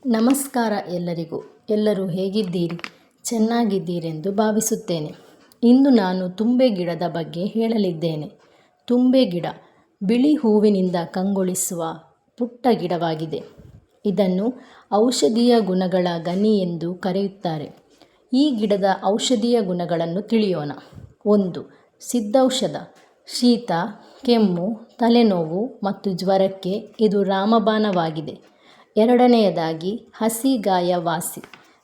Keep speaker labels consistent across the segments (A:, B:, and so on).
A: ನಮಸ್ಕಾರ ಎಲ್ಲರಿಗೂ. ಎಲ್ಲರೂ ಹೇಗಿದ್ದೀರಿ? ಚೆನ್ನಾಗಿದ್ದೀರೆಂದು ಭಾವಿಸುತ್ತೇನೆ. ಇಂದು ನಾನು ತುಂಬೆ ಗಿಡದ ಬಗ್ಗೆ ಹೇಳಲಿದ್ದೇನೆ. ತುಂಬೆ ಗಿಡ ಬಿಳಿ ಹೂವಿನಿಂದ ಕಂಗೊಳಿಸುವ ಪುಟ್ಟ ಗಿಡವಾಗಿದೆ. ಇದನ್ನು ಔಷಧೀಯ ಗುಣಗಳ ಗಣಿ ಎಂದು ಕರೆಯುತ್ತಾರೆ. ಈ ಗಿಡದ ಔಷಧೀಯ ಗುಣಗಳನ್ನು ತಿಳಿಯೋಣ. 1. ಸಿದ್ಧೌಷಧ. ಶೀತ, ಕೆಮ್ಮು, ತಲೆನೋವು ಮತ್ತು ಜ್ವರಕ್ಕೆ ಇದು ರಾಮಬಾಣವಾಗಿದೆ. 2ನೇಯದಾಗಿ ಹಸಿ ಗಾಯ ವಾಸಿ.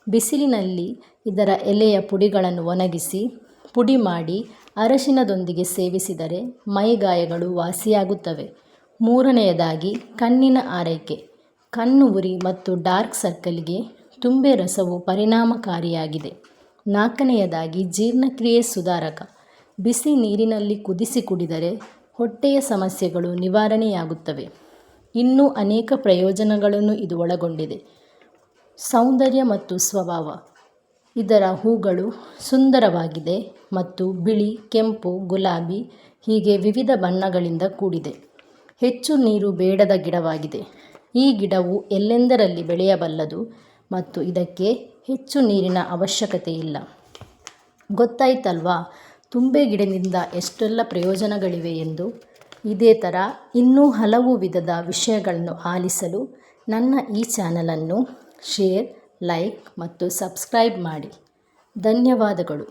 A: ಬಿಸಿಲಿನಲ್ಲಿ ಇದರ ಎಲೆಯ ಪುಡಿಗಳನ್ನು ಒಣಗಿಸಿ ಪುಡಿ ಮಾಡಿ ಅರಶಿನದೊಂದಿಗೆ ಸೇವಿಸಿದರೆ ಮೈಗಾಯಗಳು ವಾಸಿಯಾಗುತ್ತವೆ. 3ನೇಯದಾಗಿ ಕಣ್ಣಿನ ಆರೈಕೆ. ಕಣ್ಣು ಉರಿ ಮತ್ತು ಡಾರ್ಕ್ ಸರ್ಕಲ್ಗೆ ತುಂಬೆ ರಸವು ಪರಿಣಾಮಕಾರಿಯಾಗಿದೆ. 4ನೇಯದಾಗಿ ಜೀರ್ಣಕ್ರಿಯೆ ಸುಧಾರಕ. ಬಿಸಿ ನೀರಿನಲ್ಲಿ ಕುದಿಸಿ ಕುಡಿದರೆ ಹೊಟ್ಟೆಯ ಸಮಸ್ಯೆಗಳು ನಿವಾರಣೆಯಾಗುತ್ತವೆ. ಇನ್ನೂ ಅನೇಕ ಪ್ರಯೋಜನಗಳನ್ನು ಇದು ಒಳಗೊಂಡಿದೆ. ಸೌಂದರ್ಯ ಮತ್ತು ಸ್ವಭಾವ. ಇದರ ಹೂಗಳು ಸುಂದರವಾಗಿದೆ ಮತ್ತು ಬಿಳಿ, ಕೆಂಪು, ಗುಲಾಬಿ ಹೀಗೆ ವಿವಿಧ ಬಣ್ಣಗಳಿಂದ ಕೂಡಿದೆ. ಹೆಚ್ಚು ನೀರು ಬೇಡದ ಗಿಡವಾಗಿದೆ. ಈ ಗಿಡವು ಎಲ್ಲೆಂದರಲ್ಲಿ ಬೆಳೆಯಬಲ್ಲದು ಮತ್ತು ಇದಕ್ಕೆ ಹೆಚ್ಚು ನೀರಿನ ಅವಶ್ಯಕತೆ ಇಲ್ಲ. ಗೊತ್ತಾಯ್ತಲ್ವಾ ತುಂಬೆ ಗಿಡದಿಂದ ಎಷ್ಟೆಲ್ಲ ಪ್ರಯೋಜನಗಳಿವೆ ಎಂದು. ಇದೇ ಥರ ಇನ್ನೂ ಹಲವು ವಿಧದ ವಿಷಯಗಳನ್ನು ಆಲಿಸಲು ನನ್ನ ಈ ಚಾನಲನ್ನು ಶೇರ್, ಲೈಕ್ ಮತ್ತು ಸಬ್ಸ್ಕ್ರೈಬ್ ಮಾಡಿ. ಧನ್ಯವಾದಗಳು.